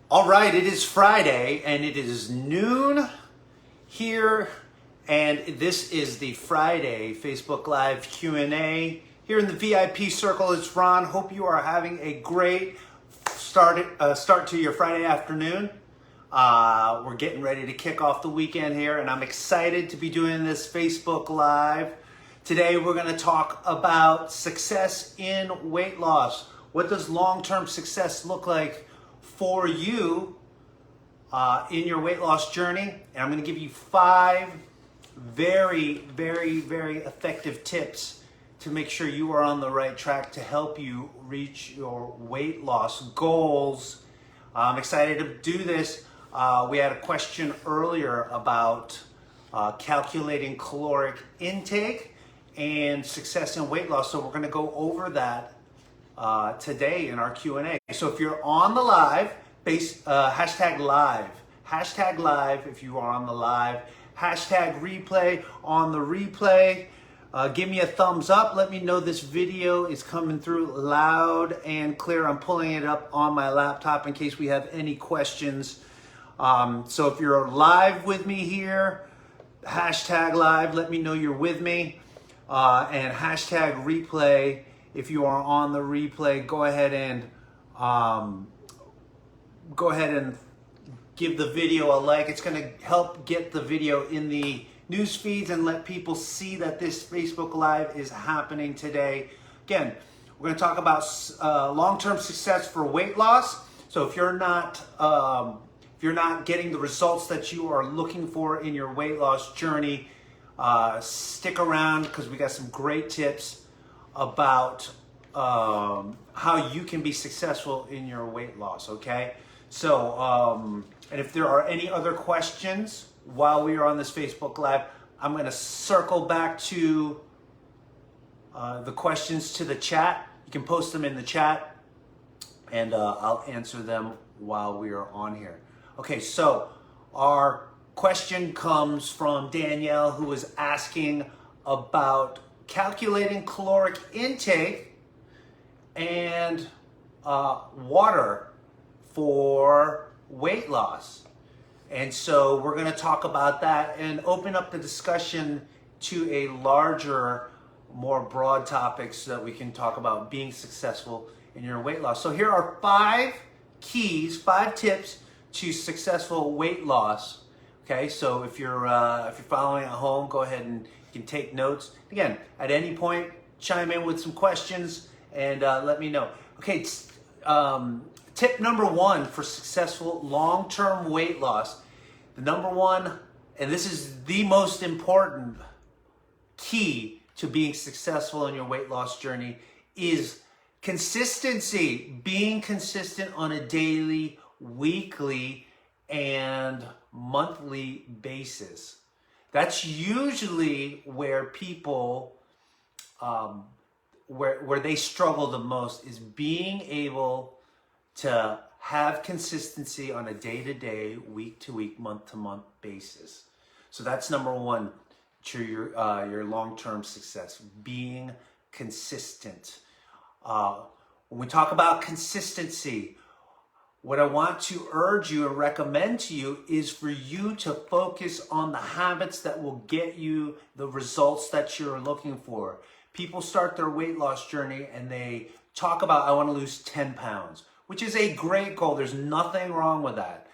All right, it is Friday and it is noon here, and this is the Friday Facebook Live Q&A. Here in the VIP circle, it's Ron. Hope you are having a great start to your Friday afternoon. We're getting ready to kick off the weekend here, and I'm excited to be doing this Facebook Live. Today we're going to talk about success in weight loss. What does long-term success look like for you in your weight loss journey? And I'm going to give you 5 very effective tips to make sure you are on the right track to help you reach your weight loss goals. I'm excited to do this. We had a question earlier about calculating caloric intake and success in weight loss, so we're going to go over that today in our Q&A. So if you're on the live, hashtag live if you are on the live, hashtag replay on the replay. Give me a thumbs up. Let me know this video is coming through loud and clear. I'm pulling it up on my laptop in case we have any questions. So if you're live with me here, hashtag live, let me know you're with me. And hashtag replay. If you are on the replay, go ahead and give the video a like. It's going to help get the video in the news feeds and let people see that this Facebook Live is happening today. Again, we're going to talk about long-term success for weight loss. So if you're not getting the results that you are looking for in your weight loss journey, stick around because we got some great tips about how you can be successful in your weight loss, okay? So, and if there are any other questions while we are on this Facebook Live, I'm going to circle back to the questions to the chat. You can post them in the chat, and I'll answer them while we are on here. Okay, so our question comes from Danielle, who is asking about calculating caloric intake and water for weight loss. And so we're going to talk about that and open up the discussion to a larger, more broad topics so that we can talk about being successful in your weight loss. So here are 5 keys, 5 tips to successful weight loss. Okay, so if you're following at home, go ahead and you can take notes. Again, at any point, chime in with some questions and let me know. Okay, tip number 1 for successful long-term weight loss. The number 1, and this is the most important key to being successful in your weight loss journey, is consistency. Being consistent on a daily, weekly, and monthly basis. That's usually where people, where they struggle the most, is being able to have consistency on a day-to-day, week-to-week, month-to-month basis. So that's number 1 to your long-term success, being consistent. When we talk about consistency, what I want to urge you and recommend to you is for you to focus on the habits that will get you the results that you're looking for. People start their weight loss journey and they talk about, I want to lose 10 pounds, which is a great goal. There's nothing wrong with that.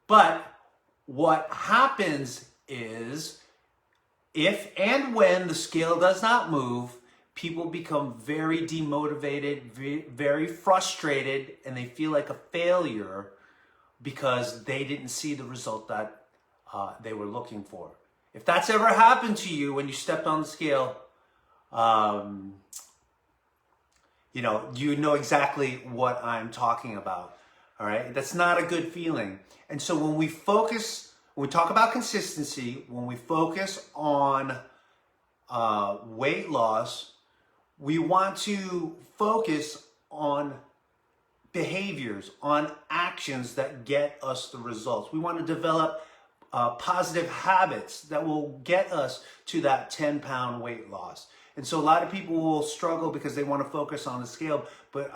But what happens is, if and when the scale does not move, people become very demotivated, very frustrated, and they feel like a failure because they didn't see the result that they were looking for. If that's ever happened to you when you stepped on the scale, you know exactly what I'm talking about. All right, that's not a good feeling. And so when we talk about consistency, when we focus on weight loss, we want to focus on behaviors, on actions that get us the results. We want to develop positive habits that will get us to that 10-pound weight loss. And so a lot of people will struggle because they want to focus on the scale, but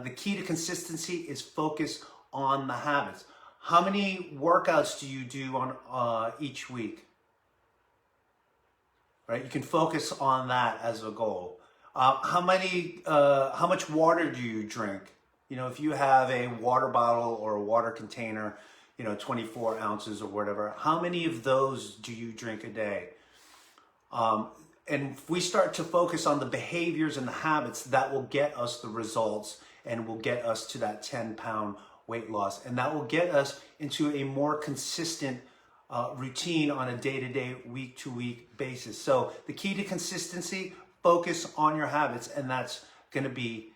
the key to consistency is focus on the habits. How many workouts do you do on each week? Right, you can focus on that as a goal. How much water do you drink? You know, if you have a water bottle or a water container, you know, 24 ounces or whatever, how many of those do you drink a day? And if we start to focus on the behaviors and the habits, that will get us the results and will get us to that 10-pound weight loss. And that will get us into a more consistent routine on a day-to-day, week-to-week basis. So the key to consistency, focus on your habits, and that's going to be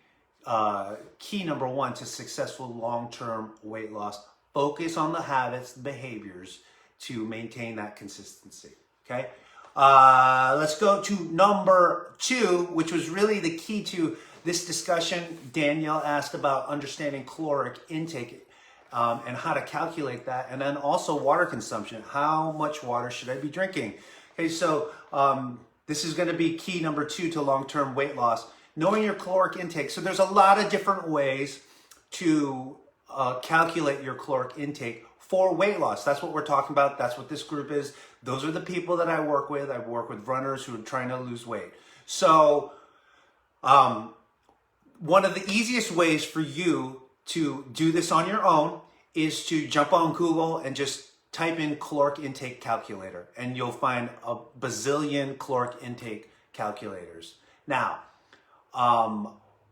key number one to successful long-term weight loss. Focus on the habits, behaviors to maintain that consistency. Okay. Let's go to number two, which was really the key to this discussion. Danielle asked about understanding caloric intake and how to calculate that, and then also water consumption. How much water should I be drinking? Okay, so this is going to be key number two to long-term weight loss. Knowing your caloric intake. So there's a lot of different ways to calculate your caloric intake for weight loss. That's what we're talking about. That's what this group is. Those are the people that I work with. I work with runners who are trying to lose weight. So one of the easiest ways for you to do this on your own is to jump on Google and just type in caloric intake calculator, and you'll find a bazillion caloric intake calculators. Now,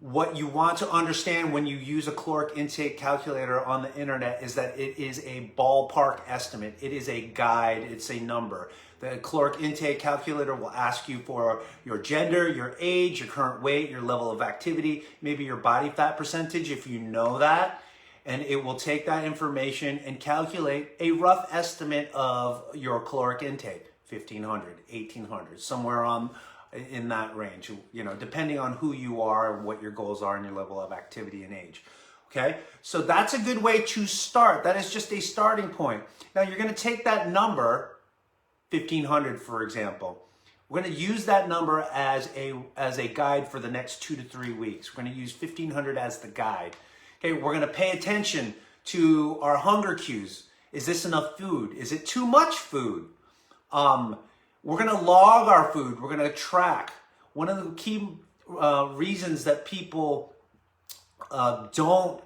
what you want to understand when you use a caloric intake calculator on the internet is that it is a ballpark estimate. It is a guide. It's a number. The caloric intake calculator will ask you for your gender, your age, your current weight, your level of activity, maybe your body fat percentage if you know that. And it will take that information and calculate a rough estimate of your caloric intake, 1,500, 1,800, somewhere in that range, you know, depending on who you are and what your goals are and your level of activity and age. Okay, so that's a good way to start. That is just a starting point. Now you're going to take that number, 1,500 for example. We're going to use that number as a guide for the next 2 to 3 weeks. We're going to use 1,500 as the guide. Okay, we're going to pay attention to our hunger cues. Is this enough food? Is it too much food? We're going to log our food. We're going to track. One of the key reasons that people don't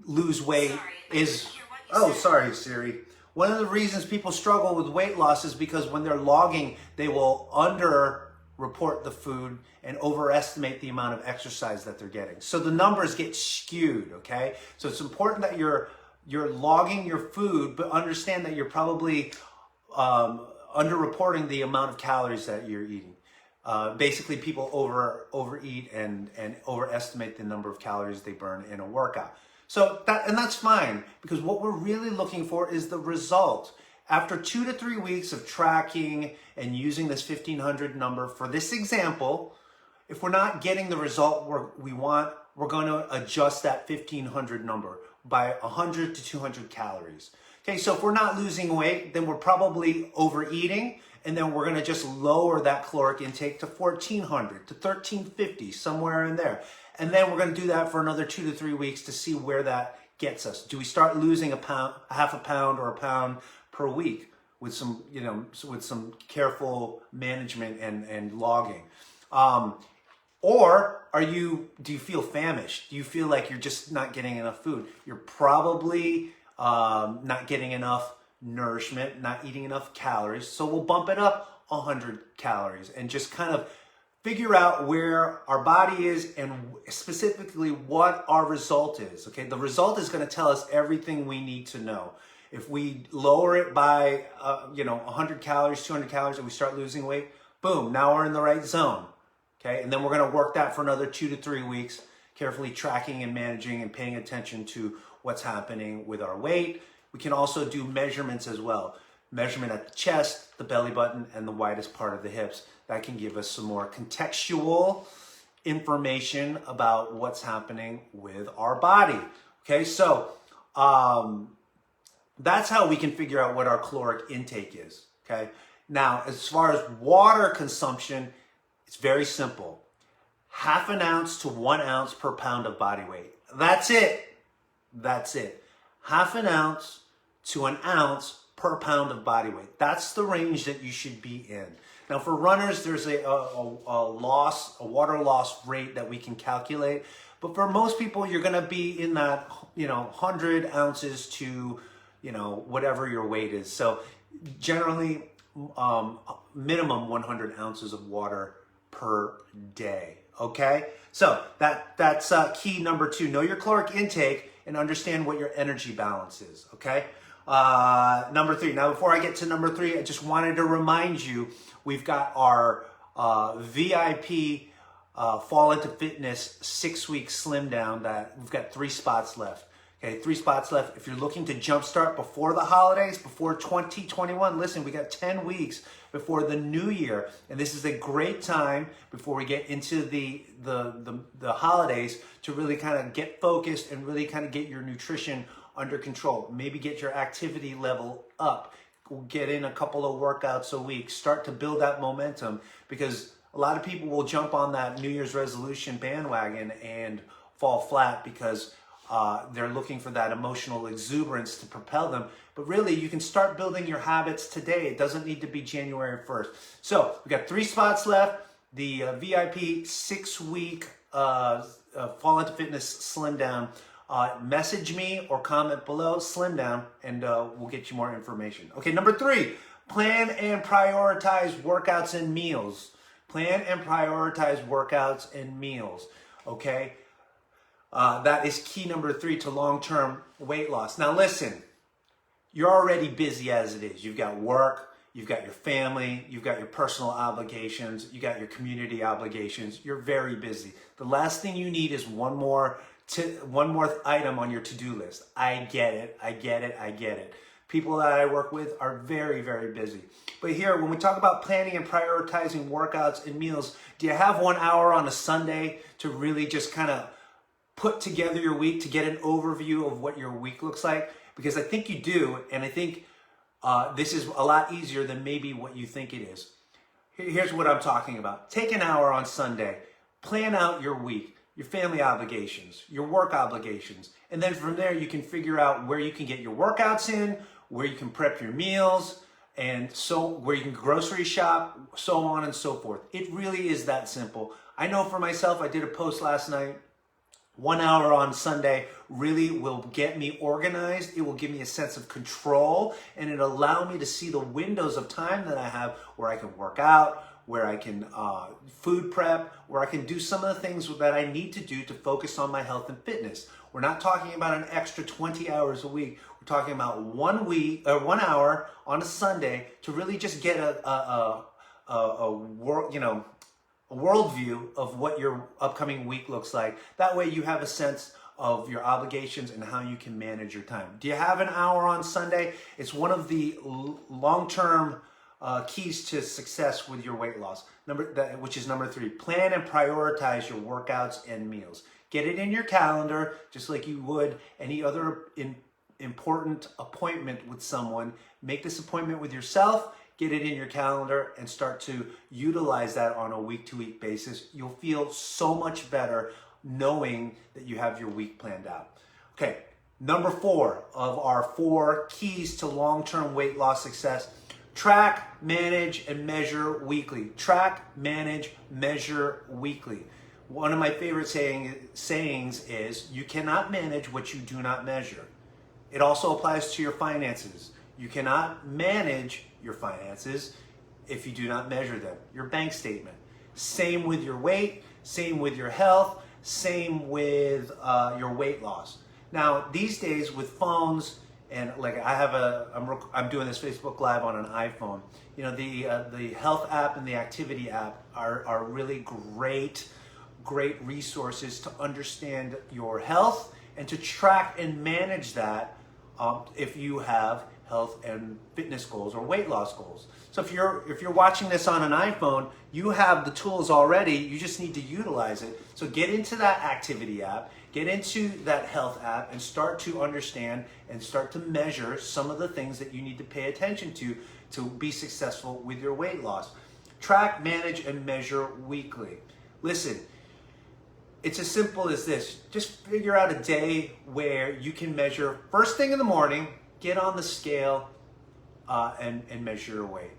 lose weight is... Oh, sorry, Siri. One of the reasons people struggle with weight loss is because when they're logging, they will under-report the food and overestimate the amount of exercise that they're getting. So the numbers get skewed, okay? So it's important that you're logging your food, but understand that you're probably under-reporting the amount of calories that you're eating. Basically, people overeat and overestimate the number of calories they burn in a workout. So that's fine, because what we're really looking for is the result. After 2 to 3 weeks of tracking and using this 1,500 number for this example, if we're not getting the result we want, we're going to adjust that 1,500 number by 100 to 200 calories. Okay, so if we're not losing weight, then we're probably overeating, and then we're going to just lower that caloric intake to 1,400 to 1,350, somewhere in there. And then we're going to do that for another 2 to 3 weeks to see where that gets us. Do we start losing half a pound or a pound per week with some, you know, with some careful management and logging? Or do you feel famished? Do you feel like you're just not getting enough food? You're probably not getting enough nourishment, not eating enough calories. So we'll bump it up 100 calories and just kind of figure out where our body is and specifically what our result is. Okay, the result is going to tell us everything we need to know. If we lower it by 100 calories, 200 calories, and we start losing weight, boom, now we're in the right zone. Okay, and then we're going to work that for another 2 to 3 weeks, carefully tracking and managing and paying attention to what's happening with our weight. We can also do measurements as well. Measurement at the chest, the belly button, and the widest part of the hips. That can give us some more contextual information about what's happening with our body. Okay, so that's how we can figure out what our caloric intake is. Okay, now as far as water consumption, It's very simple. 1/2 ounce to 1 ounce per pound of body weight. That's it. That's it. 1/2 ounce to 1 ounce per pound of body weight. That's the range that you should be in. Now for runners, there's a water loss rate that we can calculate. But for most people, you're gonna be in that, 100 ounces to, whatever your weight is. So generally, minimum 100 ounces of water per day. Okay, so that's key number 2. Know your caloric intake and understand what your energy balance is. Okay, number 3. Now, before I get to number 3, I just wanted to remind you we've got our VIP Fall into Fitness 6-week slim down that we've got 3 spots left. Okay, 3 spots left. If you're looking to jumpstart before the holidays, before 2021, listen, we got 10 weeks before the new year. And this is a great time before we get into the holidays to really kind of get focused and really kind of get your nutrition under control. Maybe get your activity level up. Get in a couple of workouts a week. Start to build that momentum, because a lot of people will jump on that New Year's resolution bandwagon and fall flat because they're looking for that emotional exuberance to propel them. But really, you can start building your habits today. It doesn't need to be January 1st. So we got 3 spots left. The VIP 6-week Fall into Fitness Slim Down. Message me or comment below, Slim Down, and we'll get you more information. Okay, number 3, plan and prioritize workouts and meals. Plan and prioritize workouts and meals. Okay. That is key number 3 to long-term weight loss. Now listen, you're already busy as it is. You've got work, you've got your family, you've got your personal obligations, you got your community obligations. You're very busy. The last thing you need is one more item on your to-do list. I get it. People that I work with are very, very busy. But here, when we talk about planning and prioritizing workouts and meals, do you have 1 hour on a Sunday to really just kind of put together your week, to get an overview of what your week looks like? Because I think you do, and I think this is a lot easier than maybe what you think it is. Here's what I'm talking about. Take an hour on Sunday, plan out your week, your family obligations, your work obligations, and then from there you can figure out where you can get your workouts in, where you can prep your meals, and so where you can grocery shop, so on and so forth. It really is that simple. I know for myself, I did a post last night. 1 hour on Sunday really will get me organized. It will give me a sense of control, and it'll allow me to see the windows of time that I have where I can work out, where I can food prep, where I can do some of the things that I need to do to focus on my health and fitness. We're not talking about an extra 20 hours a week. We're talking about 1 hour on a Sunday to really just get a worldview of what your upcoming week looks like. That way you have a sense of your obligations and how you can manage your time. Do you have an hour on Sunday? It's one of the long-term keys to success with your weight loss, which is number 3. Plan and prioritize your workouts and meals. Get it in your calendar, just like you would any other important appointment with someone. Make this appointment with yourself, get it in your calendar, and start to utilize that on a week-to-week basis. You'll feel so much better knowing that you have your week planned out. Okay, number 4 of our 4 keys to long-term weight loss success: track, manage, and measure weekly. Track, manage, measure weekly. One of my favorite sayings is, you cannot manage what you do not measure. It also applies to your finances. You cannot manage your finances if you do not measure them. Your bank statement. Same with your weight, same with your health, same with your weight loss. Now, these days with phones, and like I'm doing this Facebook Live on an iPhone. You know, the health app and the activity app are really great resources to understand your health and to track and manage that if you have health and fitness goals or weight loss goals. So if you're watching this on an iPhone, you have the tools already. You just need to utilize it. So get into that activity app, get into that health app, and start to understand and start to measure some of the things that you need to pay attention to be successful with your weight loss. Track, manage, and measure weekly. Listen, it's as simple as this. Just figure out a day where you can measure first thing in the morning, get on the scale, and measure your weight.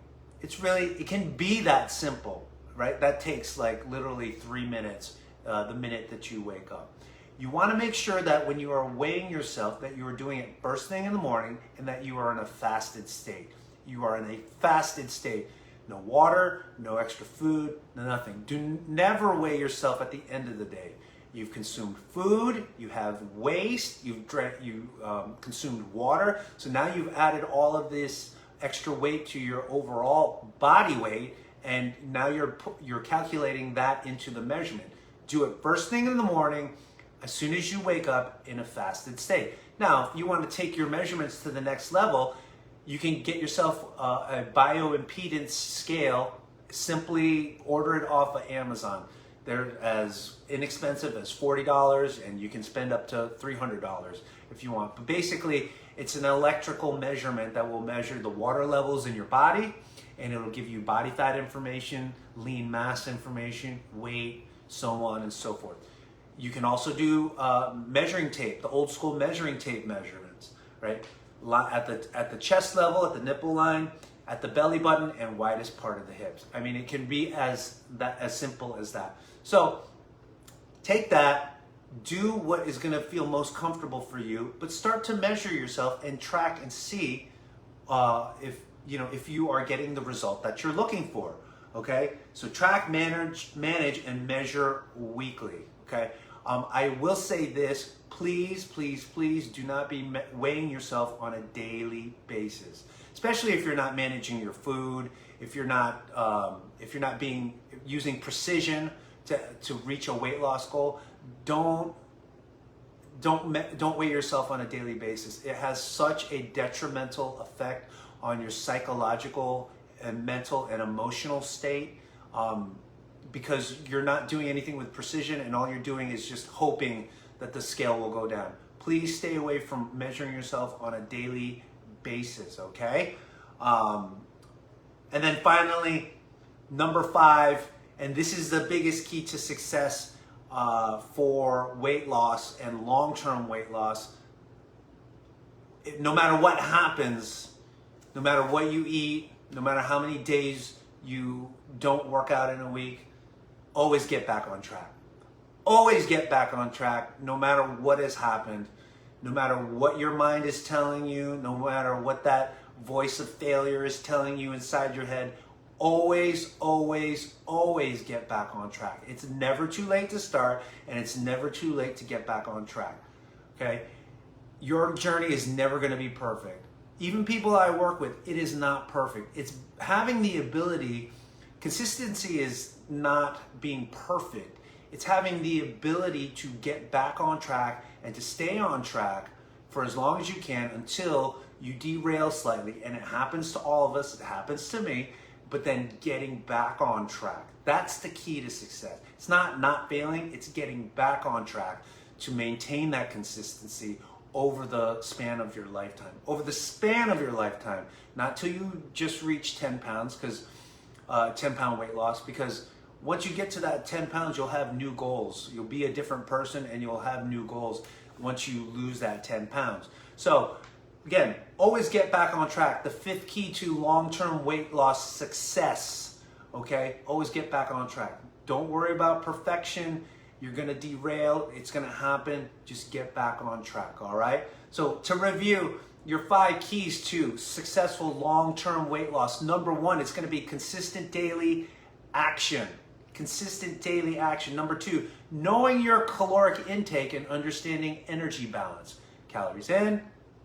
It can be that simple, right? That takes like literally 3 minutes, the minute that you wake up. You want to make sure that when you are weighing yourself, that you are doing it first thing in the morning and that you are in a fasted state. You are in a fasted state. No water, no extra food, no nothing. Never weigh yourself at the end of the day. You've consumed food, you have waste, you've consumed water. So now you've added all of this extra weight to your overall body weight, and now you're calculating that into the measurement. Do it first thing in the morning, as soon as you wake up, in a fasted state. Now, if you want to take your measurements to the next level, you can get yourself a bioimpedance scale. Simply order it off of Amazon. They're as inexpensive as $40, and you can spend up to $300 if you want. But basically, it's an electrical measurement that will measure the water levels in your body, and it'll give you body fat information, lean mass information, weight, so on and so forth. You can also do measuring tape, the old school measuring tape measurements, right? At the chest level, at the nipple line, at the belly button, and widest part of the hips. I mean, it can be as simple as that. So take that, do what is going to feel most comfortable for you, but start to measure yourself and track and see if you are getting the result that you're looking for. Okay, so track, manage, and measure weekly. Okay, I will say this: please do not be weighing yourself on a daily basis, especially if you're not managing your food, if you're not using precision to reach a weight loss goal. Don't weigh yourself on a daily basis. It has such a detrimental effect on your psychological and mental and emotional state, because you're not doing anything with precision, and all you're doing is just hoping that the scale will go down. Please stay away from measuring yourself on a daily basis, okay? And then finally, number 5, and this is the biggest key to success for weight loss and long-term weight loss. No matter what happens, no matter what you eat, no matter how many days you don't work out in a week, always get back on track. Always get back on track, no matter what has happened, no matter what your mind is telling you, no matter what that voice of failure is telling you inside your head. Always get back on track. It's never too late to start, and it's never too late to get back on track. Okay? Your journey is never going to be perfect. Even people I work with, it is not perfect. It's having the ability. Consistency is not being perfect. It's having the ability to get back on track and to stay on track for as long as you can until you derail slightly. And it happens to all of us. It happens to me. But then getting back on track. That's the key to success. It's not failing. It's getting back on track to maintain that consistency over the span of your lifetime. Over the span of your lifetime. Not till you just reach 10 pounds, because 10-pound weight loss, because once you get to that 10 pounds, you'll have new goals. You'll be a different person, and you'll have new goals once you lose that 10 pounds. So again, always get back on track. The 5th key to long-term weight loss success, okay? Always get back on track. Don't worry about perfection. You're gonna derail, it's gonna happen. Just get back on track, all right? So to review, your 5 keys to successful long-term weight loss. Number 1, it's gonna be consistent daily action. Consistent daily action. Number 2, knowing your caloric intake and understanding energy balance. Calories in,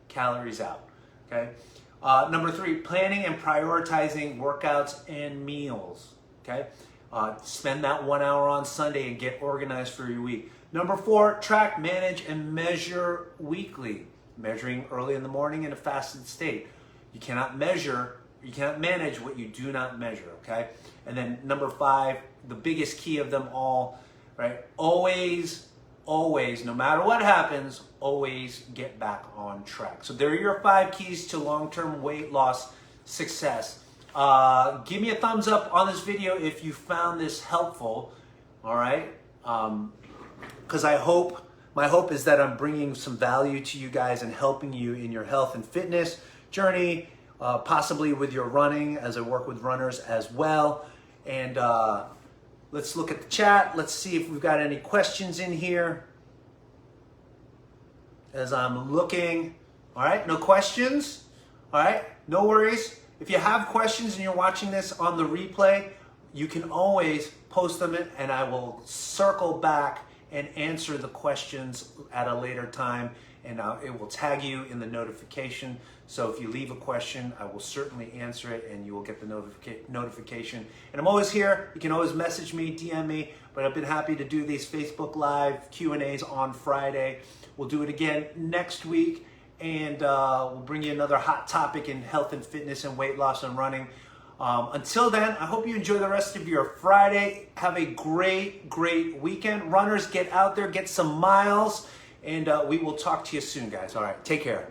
calories out, okay? Number 3, planning and prioritizing workouts and meals, okay? Spend that 1 hour on Sunday and get organized for your week. Number 4, track, manage, and measure weekly. Measuring early in the morning in a fasted state. You cannot manage what you do not measure, okay? And then number 5, the biggest key of them all, right? Always, no matter what happens, always get back on track. So there are your 5 keys to long-term weight loss success. Give me a thumbs up on this video if you found this helpful, all right? Because my hope is that I'm bringing some value to you guys and helping you in your health and fitness journey, possibly with your running, as I work with runners as well. And let's look at the chat. Let's see if we've got any questions in here. As I'm looking, all right, no questions, all right, no worries. If you have questions and you're watching this on the replay, you can always post them in and I will circle back and answer the questions at a later time, and it will tag you in the notification. So if you leave a question, I will certainly answer it and you will get the notification. And I'm always here. You can always message me, DM me, but I've been happy to do these Facebook Live Q&As on Friday. We'll do it again next week, and we'll bring you another hot topic in health and fitness and weight loss and running. Until then, I hope you enjoy the rest of your Friday. Have a great, great weekend. Runners, get out there, get some miles, and we will talk to you soon, guys. All right, take care.